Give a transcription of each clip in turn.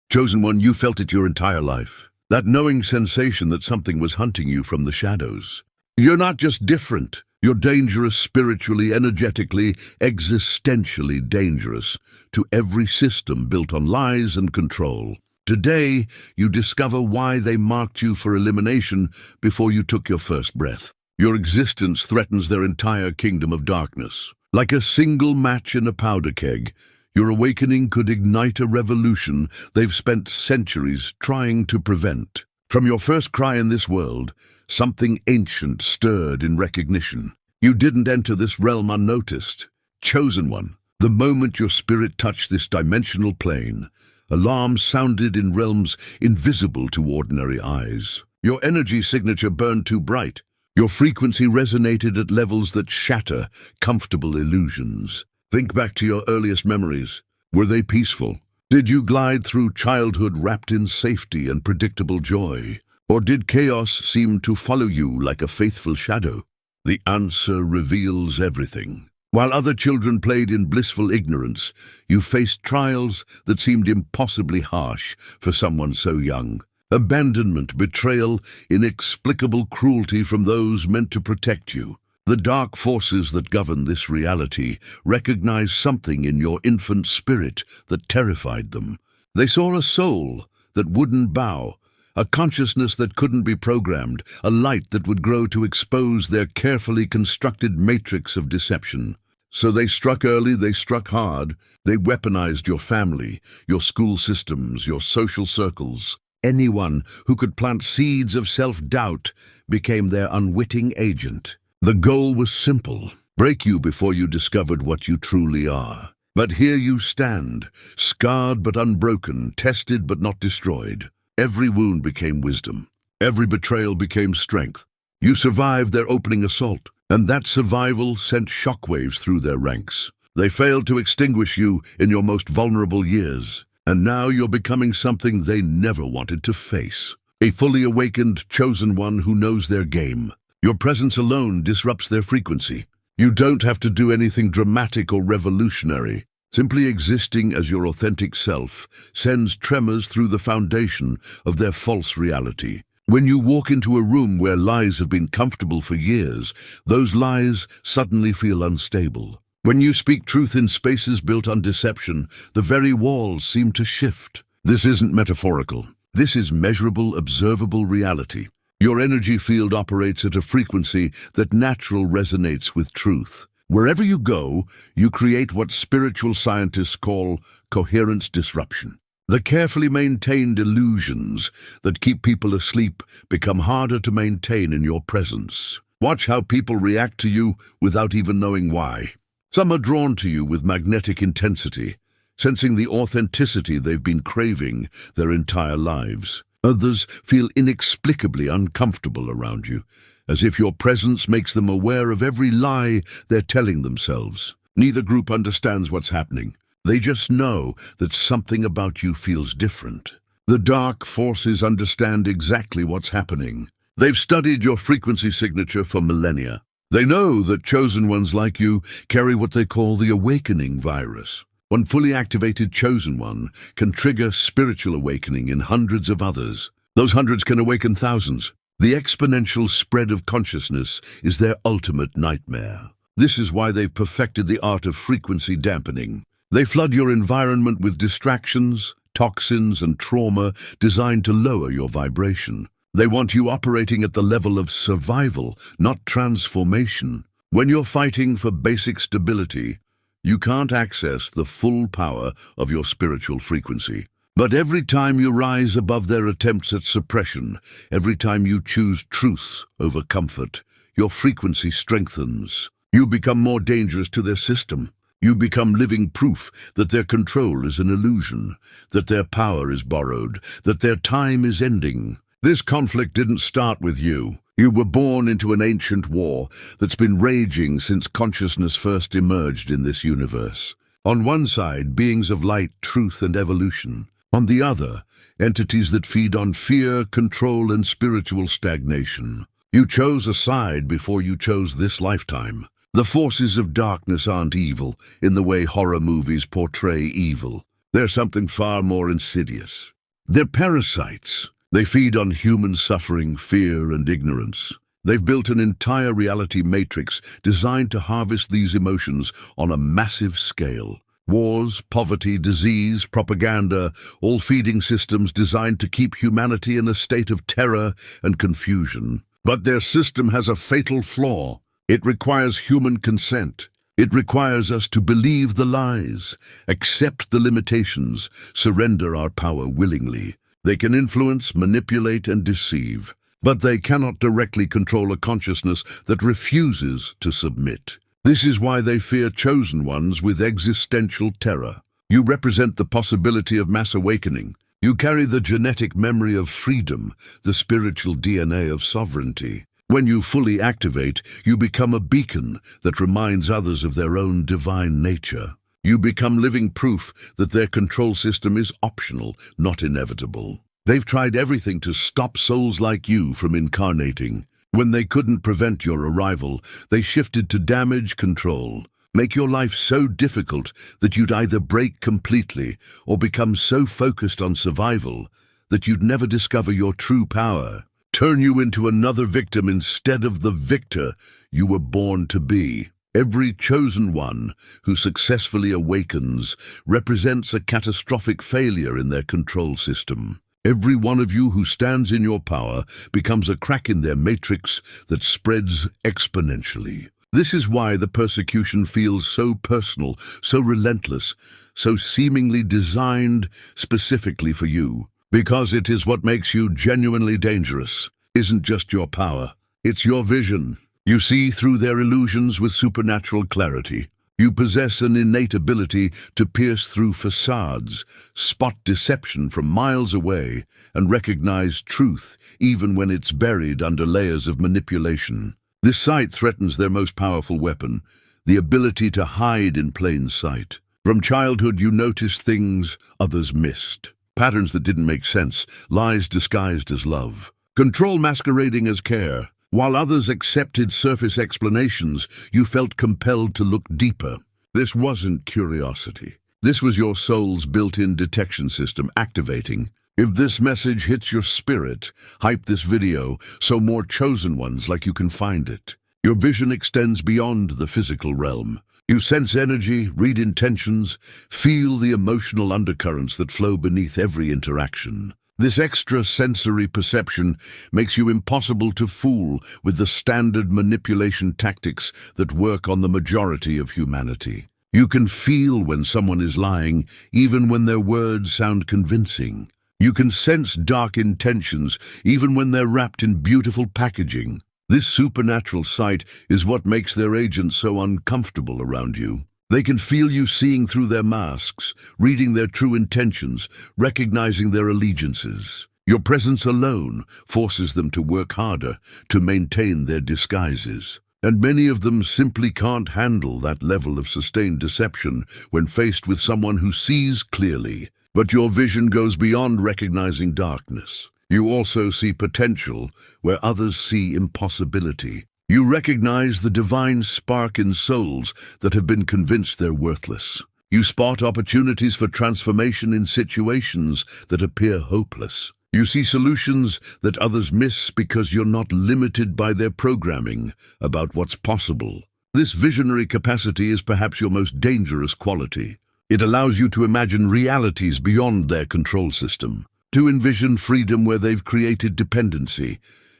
Chosen one, you felt it your entire life. That knowing sensation that something was hunting you from the shadows. You're not just different. You're dangerous spiritually, energetically, existentially dangerous to every system built on lies and control. Today, you discover why they marked you for elimination before you took your first breath. Your existence threatens their entire kingdom of darkness. Like a single match in a powder keg, your awakening could ignite a revolution they've spent centuries trying to prevent. From your first cry in this world, something ancient stirred in recognition. You didn't enter this realm unnoticed. Chosen one, the moment your spirit touched this dimensional plane, alarms sounded in realms invisible to ordinary eyes. Your energy signature burned too bright. Your frequency resonated at levels that shatter comfortable illusions. Think back to your earliest memories. Were they peaceful? Did you glide through childhood wrapped in safety and predictable joy? Or did chaos seem to follow you like a faithful shadow? The answer reveals everything. While other children played in blissful ignorance, you faced trials that seemed impossibly harsh for someone so young. Abandonment, betrayal, inexplicable cruelty from those meant to protect you. The dark forces that govern this reality recognized something in your infant spirit that terrified them. They saw a soul that wouldn't bow, a consciousness that couldn't be programmed, a light that would grow to expose their carefully constructed matrix of deception. So they struck early, they struck hard, they weaponized your family, your school systems, your social circles. Anyone who could plant seeds of self-doubt became their unwitting agent. The goal was simple: break you before you discovered what you truly are. But here you stand, scarred but unbroken, tested but not destroyed. Every wound became wisdom. Every betrayal became strength. You survived their opening assault, and that survival sent shockwaves through their ranks. They failed to extinguish you in your most vulnerable years. And now you're becoming something they never wanted to face. A fully awakened, chosen one who knows their game. Your presence alone disrupts their frequency. You don't have to do anything dramatic or revolutionary. Simply existing as your authentic self sends tremors through the foundation of their false reality. When you walk into a room where lies have been comfortable for years, those lies suddenly feel unstable. When you speak truth in spaces built on deception, the very walls seem to shift. This isn't metaphorical. This is measurable, observable reality. Your energy field operates at a frequency that naturally resonates with truth. Wherever you go, you create what spiritual scientists call coherence disruption. The carefully maintained illusions that keep people asleep become harder to maintain in your presence. Watch how people react to you without even knowing why. Some are drawn to you with magnetic intensity, sensing the authenticity they've been craving their entire lives. Others feel inexplicably uncomfortable around you, as if your presence makes them aware of every lie they're telling themselves. Neither group understands what's happening. They just know that something about you feels different. The dark forces understand exactly what's happening. They've studied your frequency signature for millennia. They know that chosen ones like you carry what they call the awakening virus. One fully activated chosen one can trigger spiritual awakening in hundreds of others. Those hundreds can awaken thousands. The exponential spread of consciousness is their ultimate nightmare. This is why they've perfected the art of frequency dampening. They flood your environment with distractions, toxins, and trauma designed to lower your vibration. They want you operating at the level of survival, not transformation. When you're fighting for basic stability, you can't access the full power of your spiritual frequency. But every time you rise above their attempts at suppression, every time you choose truth over comfort, your frequency strengthens. You become more dangerous to their system. You become living proof that their control is an illusion, that their power is borrowed, that their time is ending. This conflict didn't start with you. You were born into an ancient war that's been raging since consciousness first emerged in this universe. On one side, beings of light, truth, and evolution. On the other, entities that feed on fear, control, and spiritual stagnation. You chose a side before you chose this lifetime. The forces of darkness aren't evil in the way horror movies portray evil. They're something far more insidious. They're parasites. They feed on human suffering, fear, and ignorance. They've built an entire reality matrix designed to harvest these emotions on a massive scale. Wars, poverty, disease, propaganda, all feeding systems designed to keep humanity in a state of terror and confusion. But their system has a fatal flaw. It requires human consent. It requires us to believe the lies, accept the limitations, surrender our power willingly. They can influence, manipulate, and deceive, but they cannot directly control a consciousness that refuses to submit. This is why they fear chosen ones with existential terror. You represent the possibility of mass awakening. You carry the genetic memory of freedom, the spiritual DNA of sovereignty. When you fully activate, you become a beacon that reminds others of their own divine nature. You become living proof that their control system is optional, not inevitable. They've tried everything to stop souls like you from incarnating. When they couldn't prevent your arrival, they shifted to damage control. Make your life so difficult that you'd either break completely or become so focused on survival that you'd never discover your true power. Turn you into another victim instead of the victor you were born to be. Every chosen one who successfully awakens represents a catastrophic failure in their control system. Every one of you who stands in your power becomes a crack in their matrix that spreads exponentially. This is why the persecution feels so personal, so relentless, so seemingly designed specifically for you. Because it is what makes you genuinely dangerous. Isn't just your power, it's your vision. You see through their illusions with supernatural clarity. You possess an innate ability to pierce through facades, spot deception from miles away, and recognize truth even when it's buried under layers of manipulation. This sight threatens their most powerful weapon, the ability to hide in plain sight. From childhood, you noticed things others missed. Patterns that didn't make sense, lies disguised as love, control masquerading as care. While others accepted surface explanations, you felt compelled to look deeper. This wasn't curiosity. This was your soul's built-in detection system activating. If this message hits your spirit, hype this video so more chosen ones like you can find it. Your vision extends beyond the physical realm. You sense energy, read intentions, feel the emotional undercurrents that flow beneath every interaction. This extra sensory perception makes you impossible to fool with the standard manipulation tactics that work on the majority of humanity. You can feel when someone is lying, even when their words sound convincing. You can sense dark intentions, even when they're wrapped in beautiful packaging. This supernatural sight is what makes their agents so uncomfortable around you. They can feel you seeing through their masks, reading their true intentions, recognizing their allegiances. Your presence alone forces them to work harder to maintain their disguises. And many of them simply can't handle that level of sustained deception when faced with someone who sees clearly. But your vision goes beyond recognizing darkness. You also see potential where others see impossibility. You recognize the divine spark in souls that have been convinced they're worthless. You spot opportunities for transformation in situations that appear hopeless. You see solutions that others miss because you're not limited by their programming about what's possible. This visionary capacity is perhaps your most dangerous quality. It allows you to imagine realities beyond their control system, to envision freedom where they've created dependency,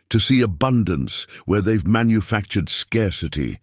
to see abundance where they've manufactured scarcity,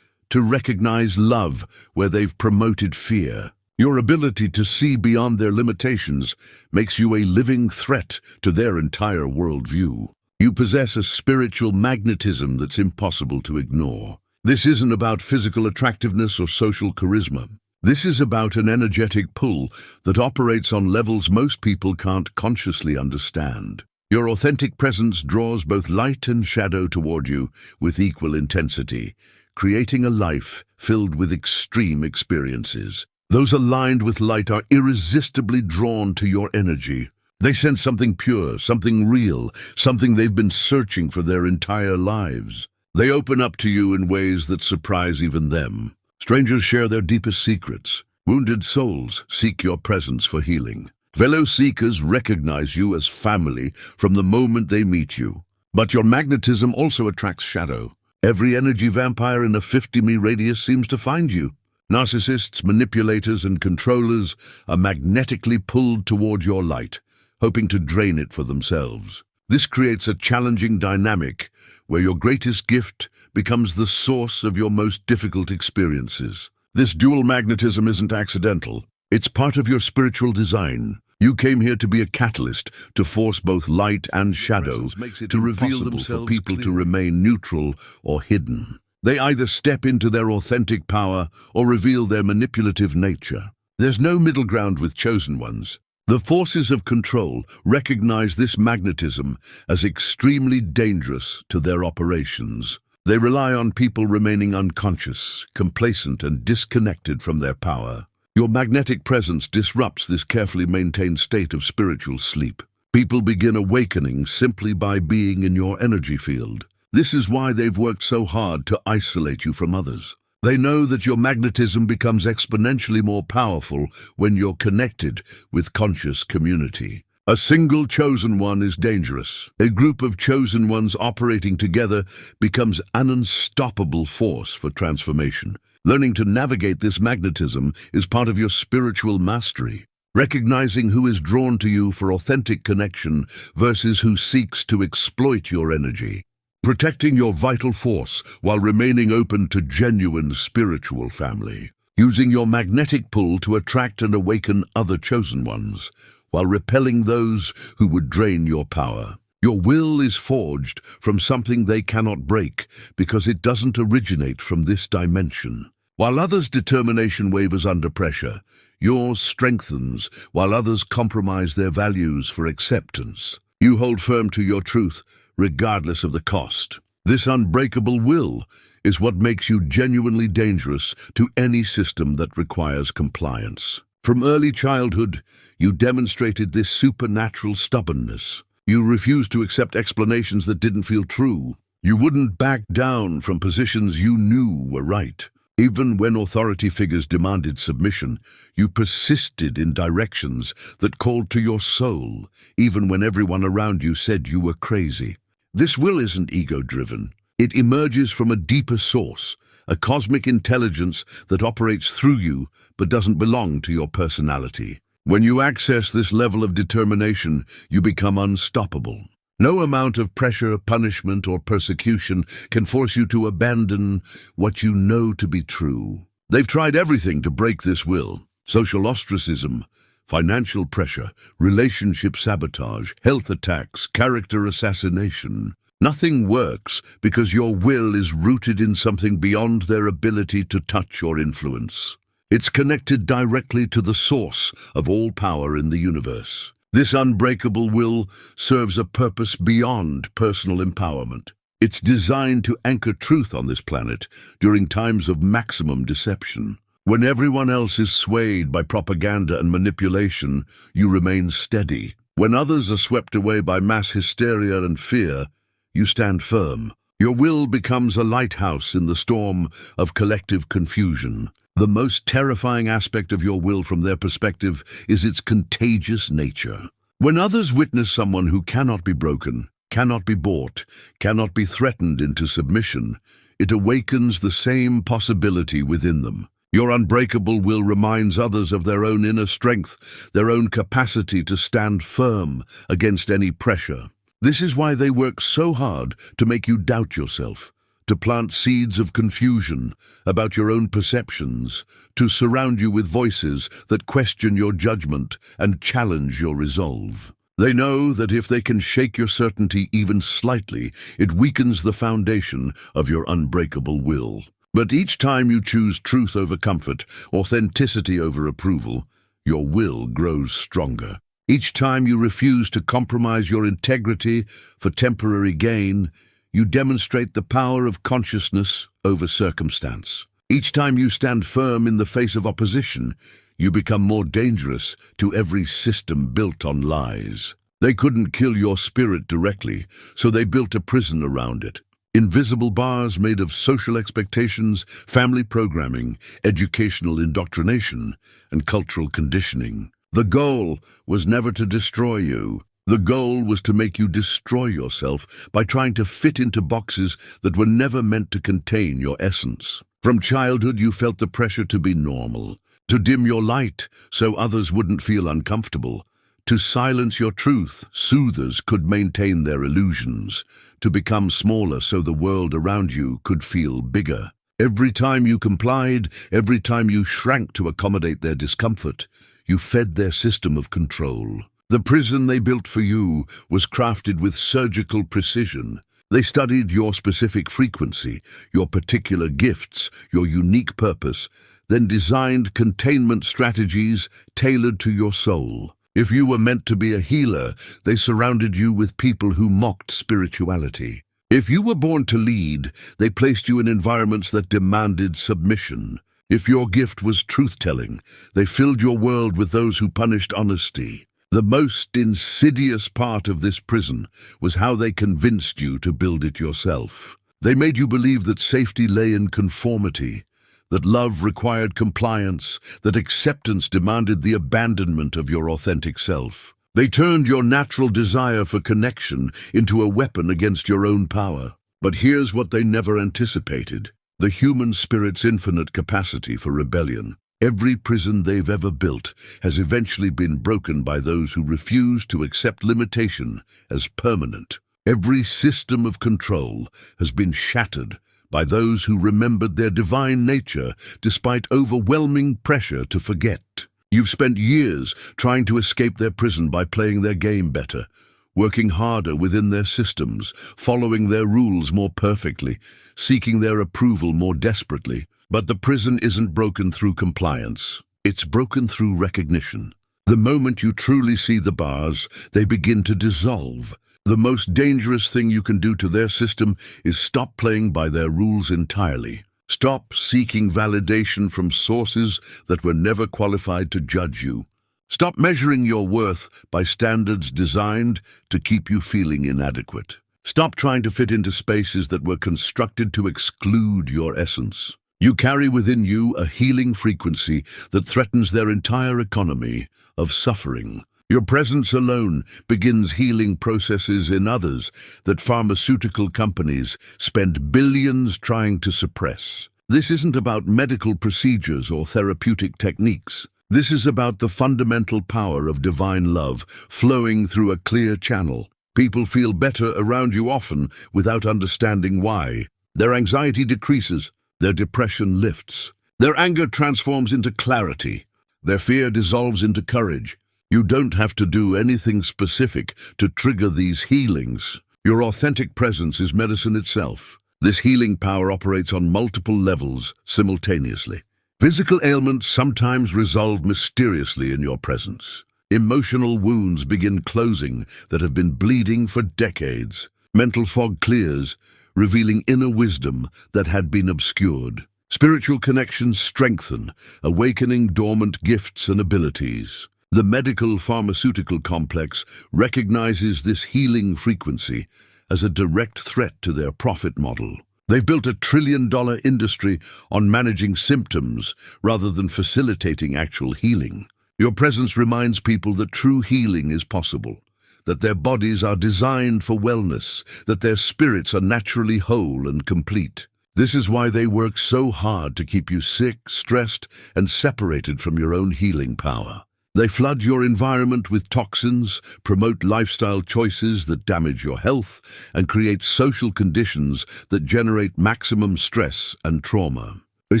to recognize love where they've promoted fear. Your ability to see beyond their limitations makes you a living threat to their entire worldview. You possess a spiritual magnetism that's impossible to ignore. This isn't about physical attractiveness or social charisma. This is about an energetic pull that operates on levels most people can't consciously understand. Your authentic presence draws both light and shadow toward you with equal intensity, creating a life filled with extreme experiences. Those aligned with light are irresistibly drawn to your energy. They sense something pure, something real, something they've been searching for their entire lives. They open up to you in ways that surprise even them. Strangers share their deepest secrets. Wounded souls seek your presence for healing. Fellow seekers recognize you as family from the moment they meet you. But your magnetism also attracts shadow. Every energy vampire in a 50-me radius seems to find you. Narcissists, manipulators, and controllers are magnetically pulled toward your light, hoping to drain it for themselves. This creates a challenging dynamic where your greatest gift becomes the source of your most difficult experiences. This dual magnetism isn't accidental. It's part of your spiritual design. You came here to be a catalyst, to force both light and shadow, to reveal themselves for people to remain neutral or hidden. They either step into their authentic power or reveal their manipulative nature. There's no middle ground with chosen ones. The forces of control recognize this magnetism as extremely dangerous to their operations. They rely on people remaining unconscious, complacent, and disconnected from their power. Your magnetic presence disrupts this carefully maintained state of spiritual sleep. People begin awakening simply by being in your energy field. This is why they've worked so hard to isolate you from others. They know that your magnetism becomes exponentially more powerful when you're connected with conscious community. A single chosen one is dangerous. A group of chosen ones operating together becomes an unstoppable force for transformation. Learning to navigate this magnetism is part of your spiritual mastery. Recognizing who is drawn to you for authentic connection versus who seeks to exploit your energy. Protecting your vital force while remaining open to genuine spiritual family. Using your magnetic pull to attract and awaken other chosen ones, while repelling those who would drain your power. Your will is forged from something they cannot break because it doesn't originate from this dimension. While others' determination wavers under pressure, yours strengthens while others compromise their values for acceptance. You hold firm to your truth, regardless of the cost. This unbreakable will is what makes you genuinely dangerous to any system that requires compliance. From early childhood, you demonstrated this supernatural stubbornness. You refused to accept explanations that didn't feel true. You wouldn't back down from positions you knew were right. Even when authority figures demanded submission, you persisted in directions that called to your soul, even when everyone around you said you were crazy. This will isn't ego-driven. It emerges from a deeper source, a cosmic intelligence that operates through you but doesn't belong to your personality. When you access this level of determination, you become unstoppable. No amount of pressure, punishment, or persecution can force you to abandon what you know to be true. They've tried everything to break this will. Social ostracism, financial pressure, relationship sabotage, health attacks, character assassination. Nothing works because your will is rooted in something beyond their ability to touch or influence. It's connected directly to the source of all power in the universe. This unbreakable will serves a purpose beyond personal empowerment. It's designed to anchor truth on this planet during times of maximum deception. When everyone else is swayed by propaganda and manipulation, you remain steady. When others are swept away by mass hysteria and fear, you stand firm. Your will becomes a lighthouse in the storm of collective confusion. The most terrifying aspect of your will from their perspective is its contagious nature. When others witness someone who cannot be broken, cannot be bought, cannot be threatened into submission, it awakens the same possibility within them. Your unbreakable will reminds others of their own inner strength, their own capacity to stand firm against any pressure. This is why they work so hard to make you doubt yourself, to plant seeds of confusion about your own perceptions, to surround you with voices that question your judgment and challenge your resolve. They know that if they can shake your certainty even slightly, it weakens the foundation of your unbreakable will. But each time you choose truth over comfort, authenticity over approval, your will grows stronger. Each time you refuse to compromise your integrity for temporary gain, you demonstrate the power of consciousness over circumstance. Each time you stand firm in the face of opposition, you become more dangerous to every system built on lies. They couldn't kill your spirit directly, so they built a prison around it. Invisible bars made of social expectations, family programming, educational indoctrination, and cultural conditioning. The goal was never to destroy you. The goal was to make you destroy yourself by trying to fit into boxes that were never meant to contain your essence. From childhood, you felt the pressure to be normal, to dim your light so others wouldn't feel uncomfortable, to silence your truth, soothers could maintain their illusions, to become smaller so the world around you could feel bigger. Every time you complied, every time you shrank to accommodate their discomfort, you fed their system of control. The prison they built for you was crafted with surgical precision. They studied your specific frequency, your particular gifts, your unique purpose, then designed containment strategies tailored to your soul. If you were meant to be a healer, they surrounded you with people who mocked spirituality. If you were born to lead, they placed you in environments that demanded submission. If your gift was truth-telling, they filled your world with those who punished honesty. The most insidious part of this prison was how they convinced you to build it yourself. They made you believe that safety lay in conformity, that love required compliance, that acceptance demanded the abandonment of your authentic self. They turned your natural desire for connection into a weapon against your own power. But here's what they never anticipated: the human spirit's infinite capacity for rebellion. Every prison they've ever built has eventually been broken by those who refuse to accept limitation as permanent. Every system of control has been shattered by those who remembered their divine nature despite overwhelming pressure to forget. You've spent years trying to escape their prison by playing their game better, working harder within their systems, following their rules more perfectly, seeking their approval more desperately. But the prison isn't broken through compliance. It's broken through recognition. The moment you truly see the bars, they begin to dissolve. The most dangerous thing you can do to their system is stop playing by their rules entirely. Stop seeking validation from sources that were never qualified to judge you. Stop measuring your worth by standards designed to keep you feeling inadequate. Stop trying to fit into spaces that were constructed to exclude your essence. You carry within you a healing frequency that threatens their entire economy of suffering. Your presence alone begins healing processes in others that pharmaceutical companies spend billions trying to suppress. This isn't about medical procedures or therapeutic techniques. This is about the fundamental power of divine love flowing through a clear channel. People feel better around you often without understanding why. Their anxiety decreases. Their depression lifts. Their anger transforms into clarity. Their fear dissolves into courage. You don't have to do anything specific to trigger these healings. Your authentic presence is medicine itself. This healing power operates on multiple levels simultaneously. Physical ailments sometimes resolve mysteriously in your presence. Emotional wounds begin closing that have been bleeding for decades. Mental fog clears, revealing inner wisdom that had been obscured. Spiritual connections strengthen, awakening dormant gifts and abilities. The medical-pharmaceutical complex recognizes this healing frequency as a direct threat to their profit model. They've built a trillion-dollar industry on managing symptoms rather than facilitating actual healing. Your presence reminds people that true healing is possible, that their bodies are designed for wellness, that their spirits are naturally whole and complete. This is why they work so hard to keep you sick, stressed, and separated from your own healing power. They flood your environment with toxins, promote lifestyle choices that damage your health, and create social conditions that generate maximum stress and trauma. A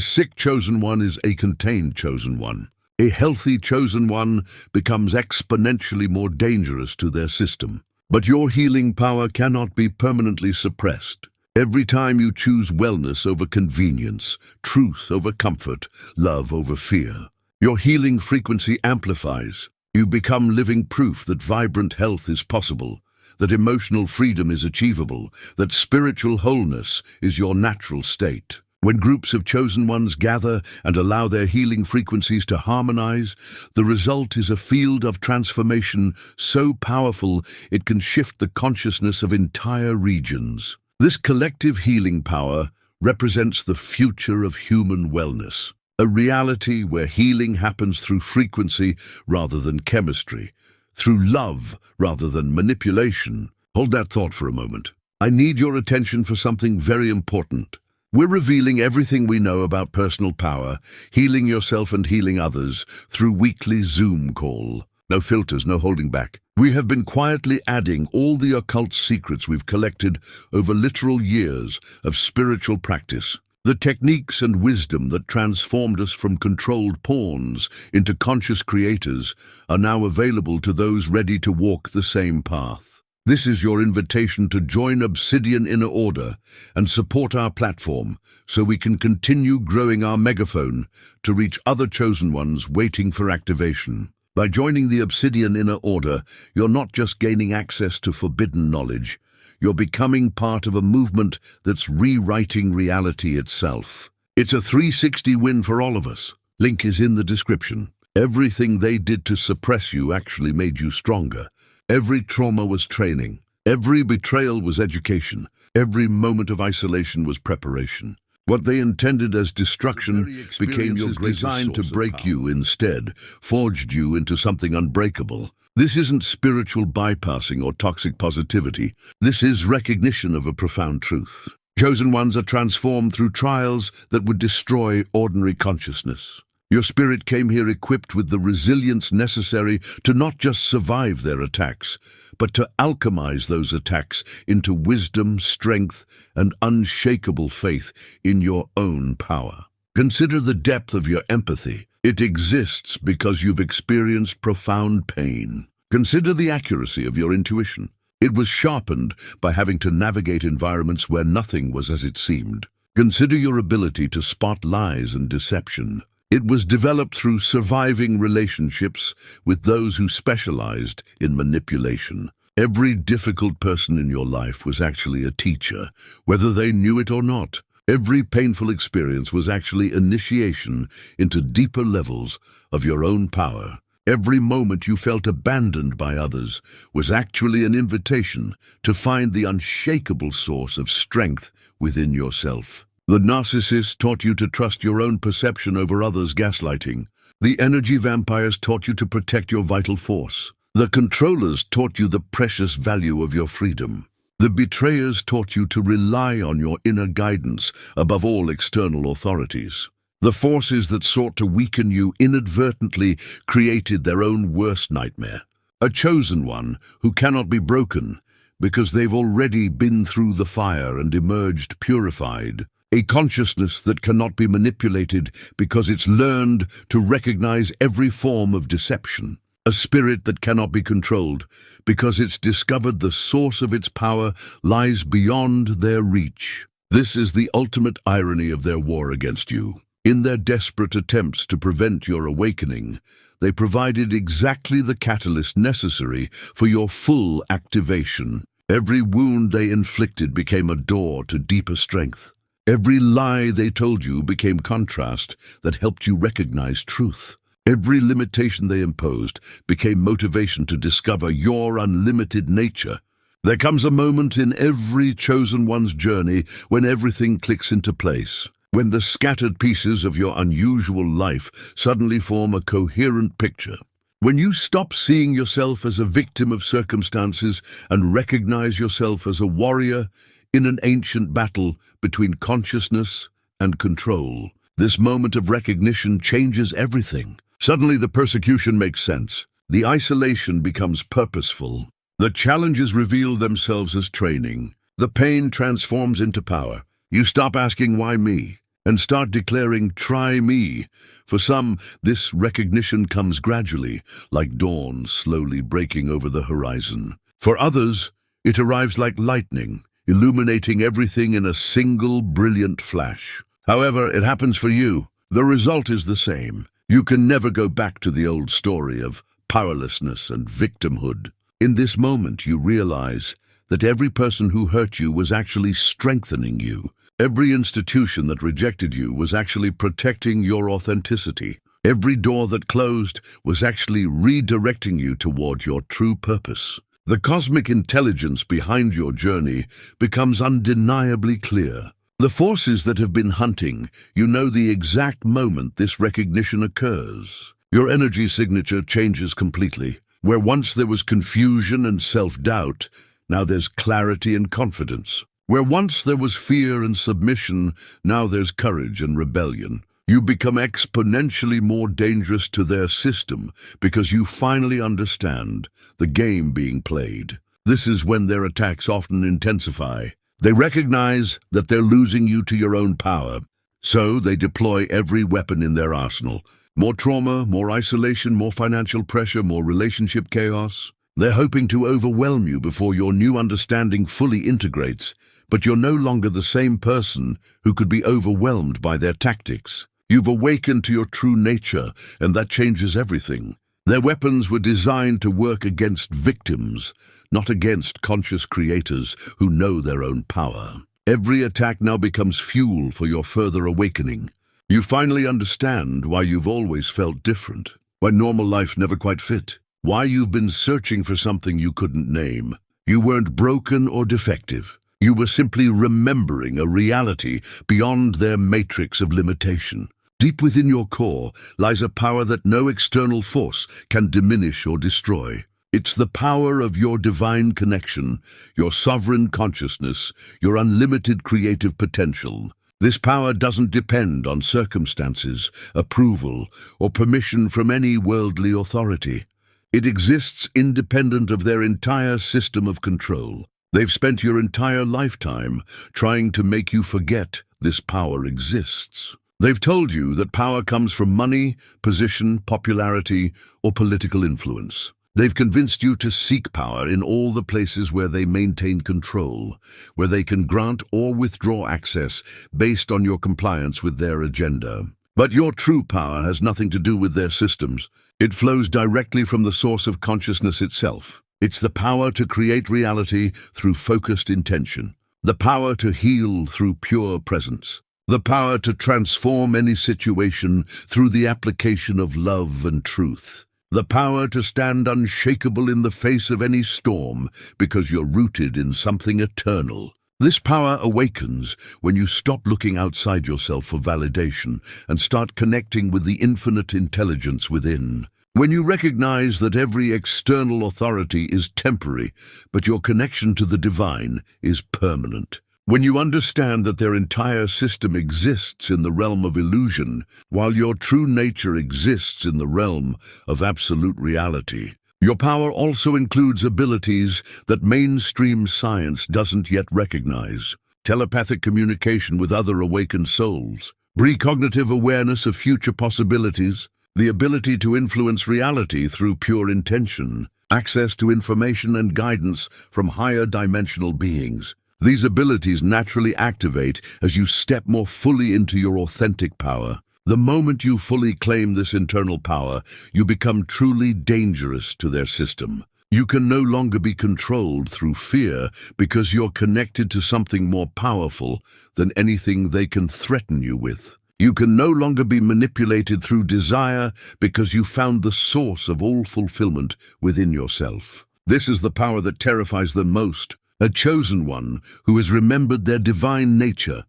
sick chosen one is a contained chosen one. A healthy chosen one becomes exponentially more dangerous to their system. But your healing power cannot be permanently suppressed. Every time you choose wellness over convenience, truth over comfort, love over fear, your healing frequency amplifies. You become living proof that vibrant health is possible, that emotional freedom is achievable, that spiritual wholeness is your natural state. When groups of chosen ones gather and allow their healing frequencies to harmonize, the result is a field of transformation so powerful it can shift the consciousness of entire regions. This collective healing power represents the future of human wellness. A reality where healing happens through frequency rather than chemistry, through love rather than manipulation. Hold that thought for a moment. I need your attention for something very important. We're revealing everything we know about personal power, healing yourself and healing others through weekly Zoom call. No filters, no holding back. We have been quietly adding all the occult secrets we've collected over literal years of spiritual practice. The techniques and wisdom that transformed us from controlled pawns into conscious creators are now available to those ready to walk the same path. This is your invitation to join Obsidian Inner Order and support our platform so we can continue growing our megaphone to reach other chosen ones waiting for activation. By joining the Obsidian Inner Order, you're not just gaining access to forbidden knowledge, you're becoming part of a movement that's rewriting reality itself. It's a 360 win for all of us. Link is in the description. Everything they did to suppress you actually made you stronger. Every trauma was training. Every betrayal was education. Every moment of isolation was preparation. What they intended as destruction became your designed to break you instead, forged you into something unbreakable. This isn't spiritual bypassing or toxic positivity. This is recognition of a profound truth. Chosen ones are transformed through trials that would destroy ordinary consciousness. Your spirit came here equipped with the resilience necessary to not just survive their attacks, but to alchemize those attacks into wisdom, strength, and unshakable faith in your own power. Consider the depth of your empathy. It exists because you've experienced profound pain. Consider the accuracy of your intuition. It was sharpened by having to navigate environments where nothing was as it seemed. Consider your ability to spot lies and deception. It was developed through surviving relationships with those who specialized in manipulation. Every difficult person in your life was actually a teacher, whether they knew it or not. Every painful experience was actually initiation into deeper levels of your own power. Every moment you felt abandoned by others was actually an invitation to find the unshakable source of strength within yourself. The narcissist taught you to trust your own perception over others' gaslighting. The energy vampires taught you to protect your vital force. The controllers taught you the precious value of your freedom. The betrayers taught you to rely on your inner guidance above all external authorities. The forces that sought to weaken you inadvertently created their own worst nightmare. A chosen one who cannot be broken because they've already been through the fire and emerged purified. A consciousness that cannot be manipulated because it's learned to recognize every form of deception. A spirit that cannot be controlled because it's discovered the source of its power lies beyond their reach. This is the ultimate irony of their war against you. In their desperate attempts to prevent your awakening, they provided exactly the catalyst necessary for your full activation. Every wound they inflicted became a door to deeper strength. Every lie they told you became contrast that helped you recognize truth. Every limitation they imposed became motivation to discover your unlimited nature. There comes a moment in every chosen one's journey when everything clicks into place, when the scattered pieces of your unusual life suddenly form a coherent picture. When you stop seeing yourself as a victim of circumstances and recognize yourself as a warrior in an ancient battle between consciousness and control. This moment of recognition changes everything. Suddenly the persecution makes sense. The isolation becomes purposeful. The challenges reveal themselves as training. The pain transforms into power. You stop asking, "Why me?" and start declaring, "Try me." For some, this recognition comes gradually, like dawn slowly breaking over the horizon. For others, it arrives like lightning, illuminating everything in a single brilliant flash. However it happens for you, the result is the same. You can never go back to the old story of powerlessness and victimhood. In this moment, you realize that every person who hurt you was actually strengthening you. Every institution that rejected you was actually protecting your authenticity. Every door that closed was actually redirecting you toward your true purpose. The cosmic intelligence behind your journey becomes undeniably clear. The forces that have been hunting, you know the exact moment this recognition occurs. Your energy signature changes completely. Where once there was confusion and self-doubt, now there's clarity and confidence. Where once there was fear and submission, now there's courage and rebellion. You become exponentially more dangerous to their system because you finally understand the game being played. This is when their attacks often intensify. They recognize that they're losing you to your own power, so they deploy every weapon in their arsenal. More trauma, more isolation, more financial pressure, more relationship chaos. They're hoping to overwhelm you before your new understanding fully integrates, but you're no longer the same person who could be overwhelmed by their tactics. You've awakened to your true nature, and that changes everything. Their weapons were designed to work against victims, not against conscious creators who know their own power. Every attack now becomes fuel for your further awakening. You finally understand why you've always felt different, why normal life never quite fit, why you've been searching for something you couldn't name. You weren't broken or defective. You were simply remembering a reality beyond their matrix of limitation. Deep within your core lies a power that no external force can diminish or destroy. It's the power of your divine connection, your sovereign consciousness, your unlimited creative potential. This power doesn't depend on circumstances, approval, or permission from any worldly authority. It exists independent of their entire system of control. They've spent your entire lifetime trying to make you forget this power exists. They've told you that power comes from money, position, popularity, or political influence. They've convinced you to seek power in all the places where they maintain control, where they can grant or withdraw access based on your compliance with their agenda. But your true power has nothing to do with their systems. It flows directly from the source of consciousness itself. It's the power to create reality through focused intention, the power to heal through pure presence, the power to transform any situation through the application of love and truth, the power to stand unshakable in the face of any storm because you're rooted in something eternal. This power awakens when you stop looking outside yourself for validation and start connecting with the infinite intelligence within. When you recognize that every external authority is temporary, but your connection to the divine is permanent. When you understand that their entire system exists in the realm of illusion, while your true nature exists in the realm of absolute reality. Your power also includes abilities that mainstream science doesn't yet recognize. Telepathic communication with other awakened souls, precognitive awareness of future possibilities, the ability to influence reality through pure intention, access to information and guidance from higher dimensional beings. These abilities naturally activate as you step more fully into your authentic power. The moment you fully claim this internal power, you become truly dangerous to their system. You can no longer be controlled through fear because you're connected to something more powerful than anything they can threaten you with. You can no longer be manipulated through desire because you found the source of all fulfillment within yourself. This is the power that terrifies them most. A chosen one who has remembered their divine nature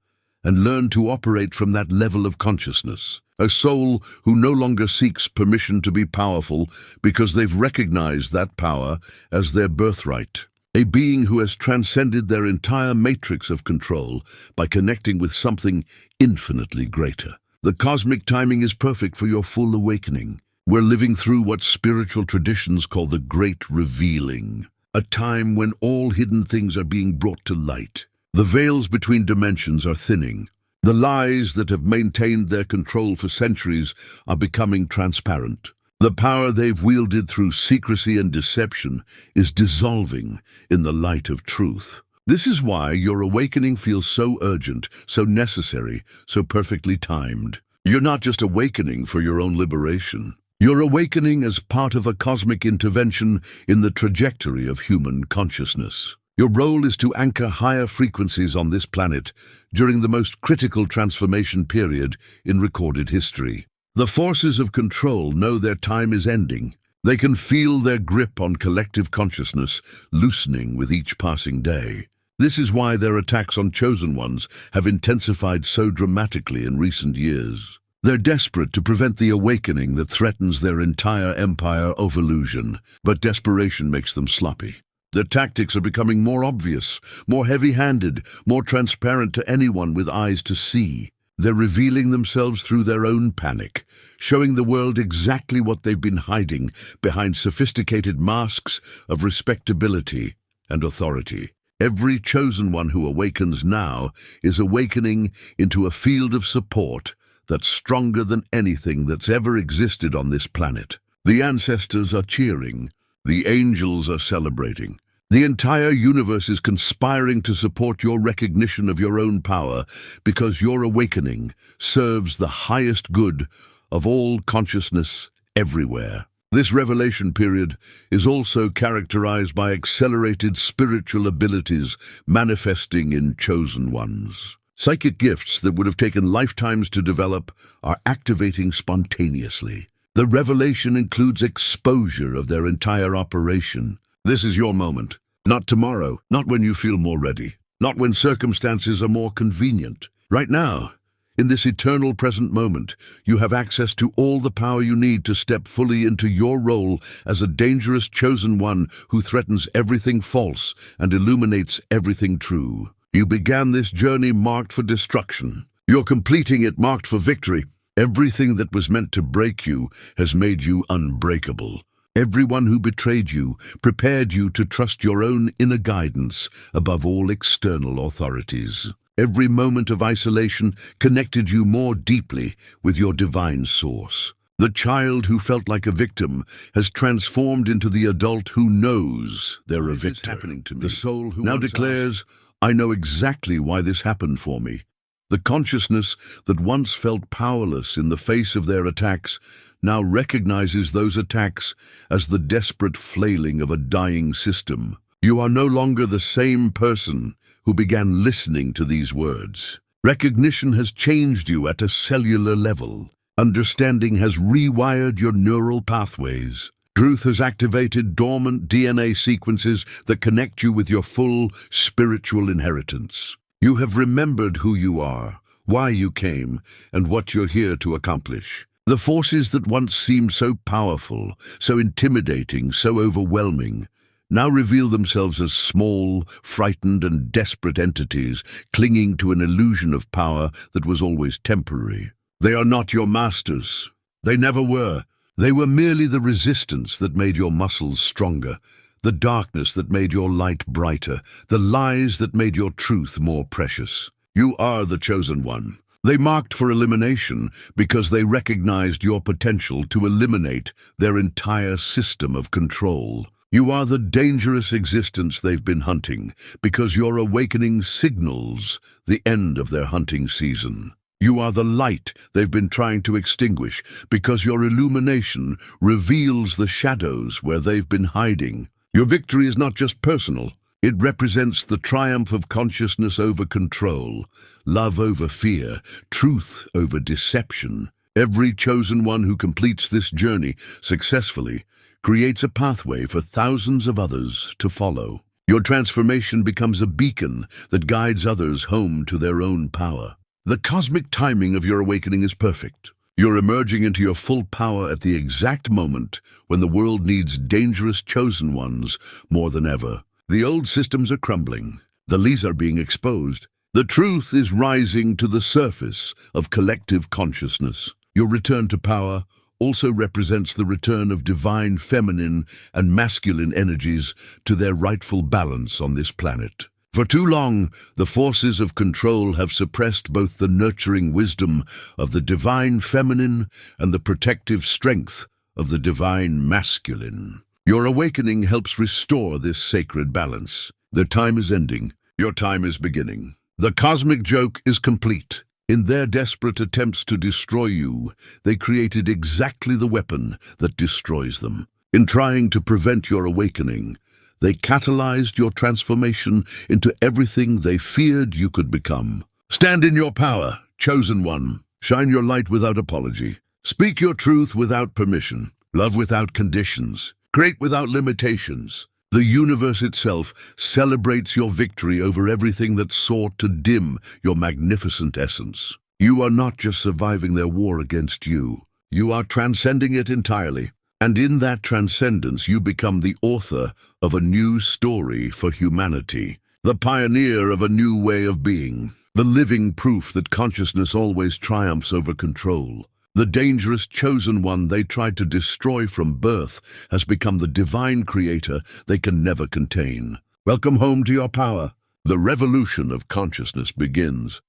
and learned to operate from that level of consciousness. A soul who no longer seeks permission to be powerful because they've recognized that power as their birthright. A being who has transcended their entire matrix of control by connecting with something infinitely greater. The cosmic timing is perfect for your full awakening. We're living through what spiritual traditions call the Great Revealing. A time when all hidden things are being brought to light. The veils between dimensions are thinning. The lies that have maintained their control for centuries are becoming transparent. The power they've wielded through secrecy and deception is dissolving in the light of truth. This is why your awakening feels so urgent, so necessary, so perfectly timed. You're not just awakening for your own liberation. You're awakening as part of a cosmic intervention in the trajectory of human consciousness. Your role is to anchor higher frequencies on this planet during the most critical transformation period in recorded history. The forces of control know their time is ending. They can feel their grip on collective consciousness loosening with each passing day. This is why their attacks on chosen ones have intensified so dramatically in recent years. They're desperate to prevent the awakening that threatens their entire empire of illusion, but desperation makes them sloppy. Their tactics are becoming more obvious, more heavy-handed, more transparent to anyone with eyes to see. They're revealing themselves through their own panic, showing the world exactly what they've been hiding behind sophisticated masks of respectability and authority. Every chosen one who awakens now is awakening into a field of support that's stronger than anything that's ever existed on this planet. The ancestors are cheering. The angels are celebrating. The entire universe is conspiring to support your recognition of your own power because your awakening serves the highest good of all consciousness everywhere. This revelation period is also characterized by accelerated spiritual abilities manifesting in chosen ones. Psychic gifts that would have taken lifetimes to develop are activating spontaneously. The revelation includes exposure of their entire operation. This is your moment. Not tomorrow, not when you feel more ready, not when circumstances are more convenient. Right now, in this eternal present moment, you have access to all the power you need to step fully into your role as a dangerous chosen one who threatens everything false and illuminates everything true. You began this journey marked for destruction. You're completing it marked for victory. Everything that was meant to break you has made you unbreakable. Everyone who betrayed you prepared you to trust your own inner guidance above all external authorities. Every moment of isolation connected you more deeply with your divine source. The child who felt like a victim has transformed into the adult who knows they're a victor. The soul who now declares, I know exactly why this happened for me. The consciousness that once felt powerless in the face of their attacks now recognizes those attacks as the desperate flailing of a dying system. You are no longer the same person who began listening to these words. Recognition has changed you at a cellular level. Understanding has rewired your neural pathways. Truth has activated dormant DNA sequences that connect you with your full spiritual inheritance. You have remembered who you are, why you came, and what you're here to accomplish. The forces that once seemed so powerful, so intimidating, so overwhelming, now reveal themselves as small, frightened, and desperate entities clinging to an illusion of power that was always temporary. They are not your masters. They never were. They were merely the resistance that made your muscles stronger, the darkness that made your light brighter, the lies that made your truth more precious. You are the chosen one. They marked for elimination because they recognized your potential to eliminate their entire system of control. You are the dangerous existence they've been hunting because your awakening signals the end of their hunting season. You are the light they've been trying to extinguish because your illumination reveals the shadows where they've been hiding. Your victory is not just personal. It represents the triumph of consciousness over control, love over fear, truth over deception. Every chosen one who completes this journey successfully creates a pathway for thousands of others to follow. Your transformation becomes a beacon that guides others home to their own power. The cosmic timing of your awakening is perfect. You're emerging into your full power at the exact moment when the world needs dangerous chosen ones more than ever. The old systems are crumbling. The lies are being exposed. The truth is rising to the surface of collective consciousness. Your return to power also represents the return of divine feminine and masculine energies to their rightful balance on this planet. For too long, the forces of control have suppressed both the nurturing wisdom of the divine feminine and the protective strength of the divine masculine. Your awakening helps restore this sacred balance. Their time is ending. Your time is beginning. The cosmic joke is complete. In their desperate attempts to destroy you, they created exactly the weapon that destroys them. In trying to prevent your awakening, they catalyzed your transformation into everything they feared you could become. Stand in your power, chosen one. Shine your light without apology. Speak your truth without permission. Love without conditions. Create without limitations. The universe itself celebrates your victory over everything that sought to dim your magnificent essence. You are not just surviving their war against you. You are transcending it entirely. And in that transcendence, you become the author of a new story for humanity, the pioneer of a new way of being, the living proof that consciousness always triumphs over control. The dangerous chosen one they tried to destroy from birth has become the divine creator they can never contain. Welcome home to your power. The revolution of consciousness begins.